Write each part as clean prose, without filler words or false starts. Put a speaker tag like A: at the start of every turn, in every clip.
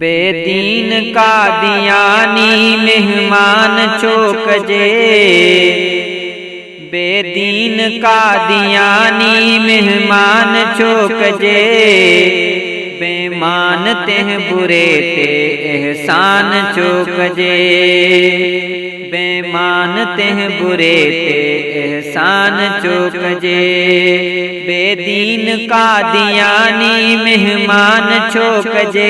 A: बेदीन कादियानी मेहमान चोकजे। बेदीन कादियानी मेहमान चोकजे। बेमान तेह बुरे ते एहसान चोकजे। बेमान तेह बुरे ते एहसान चोकजे। बेदीन कादियानी मेहमान चोकजे।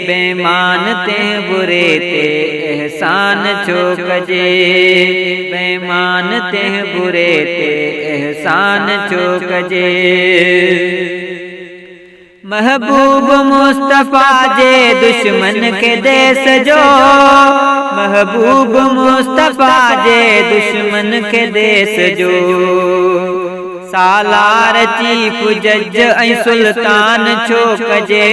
A: बेमान तेह बुरे ते एहसान चोकजे। बेमान तेह बुरे ते एहसान चोकजे। महबूब मुस्तफा जे दुश्मन के देश जो। महबूब मुस्तफा जे दुश्मन के देश जो। सालार चीफ जज ऐं सुल्तान चोकजे।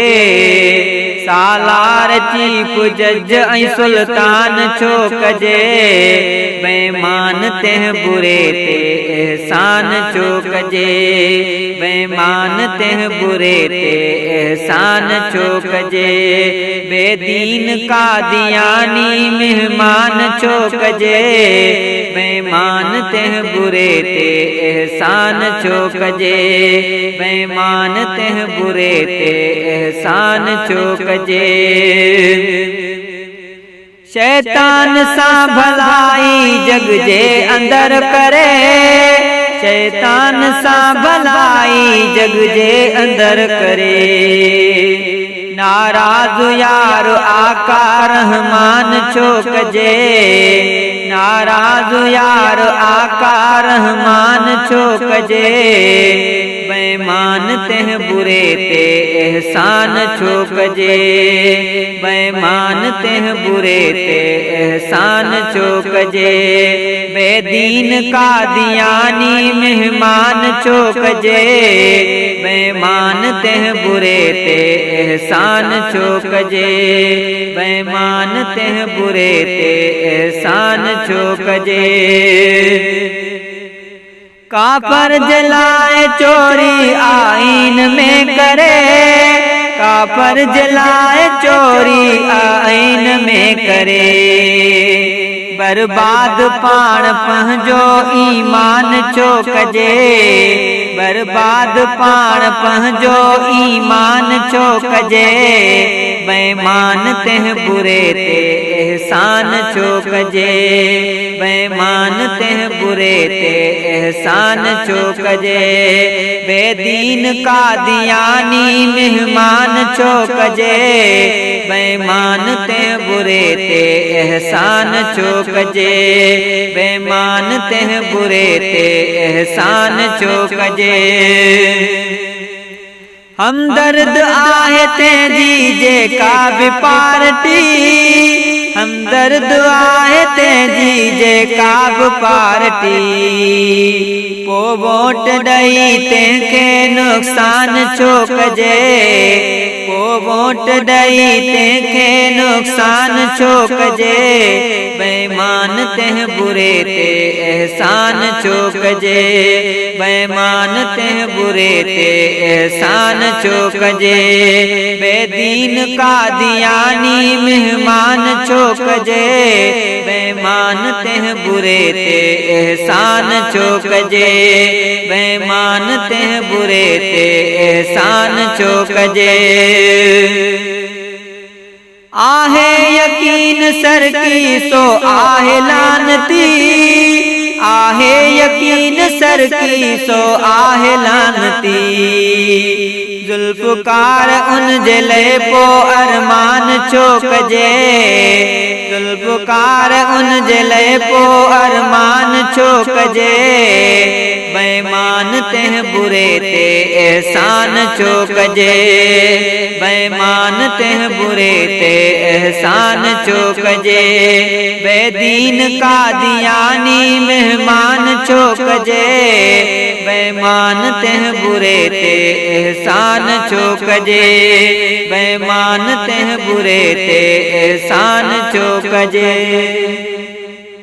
A: सालार चीफ जज ऐं सुल्तान चोकजे। बेमान तेह बुरे ते एहसान चोकजे। बेमान तेह बुरे ते एहसान चोकजे। बेदीन कादियानी मेहमान चोकजे। बेमान तेह बुरे ते एहसान चोकजे। बेमान तेह बुरे ते एहसान चोकजे। शैतान सा भलाई जग जे अंदर करे। शैतान सा भलाई जग जे अंदर करे। नाराज यार आका रहमान चोकजे। नाराज यार आका रहमान चोकजे। बेमान तेह बुरे ते एहसान चोकजे। बेमान तेह बुरे ते एहसान चोकजे। बेदीन कादियानी मेहमान चोकजे। बेमान तेह बुरे ते एहसान चोकजे। बेमान तेह बुरे ते एहसान चोकजे। काफर जलाए चोरी आईन में करे। काफर जलाए चोरी आईन में करे। बर्बाद पाण पंहिंजो ईमान चोकजे। बर्बाद पाण पंहिंजो ईमान चोकजे। बेमान तेह बुरे ते एहसान चोकजे। बेमान तेह बुरे ते एहसान चोकजे। बेदीन कादियानी मेहमान चोकजे। बेमान तेह बुरे ते एहसान चोकजे। बेमान तेह बुरे ते एहसान चोकजे। हमदर्द आहे तेजी जे का भी पार्टी। हमदर्द आहे तेजी जे का भी पार्टी। पो वोट दई तेंखे नुकसान चोकजे। पो वोट दई तेंखे नुकसान चोकजे। बेमान तेह बुरे ते एहसान चोकजे। बेमान तेह बुरे ते एहसान चोकजे। बेदीन कादियानी मेहमान चोकजे। बेमान तेह बुरे ते एहसान चोकजे। बेमान तेह बुरे ते एहसान चोकजे। आहे यकीन सर की सो आहे लानती। आहे यकीन सर की सो आहे लानती। जुल्फकार उन जले पो अरमान चोकजे। जुल्फकार उन जले पो अरमान चोकजे। बेमान तेह बुरे ते एहसान चोकजे। बेमान तेह बुरे ते एहसान चोकजे। बेदीन कादियानी मेहमान चोकजे। बेमान तेह बुरे ते एहसान चोकजे। बेमान तेह बुरे ते एहसान चोकजे।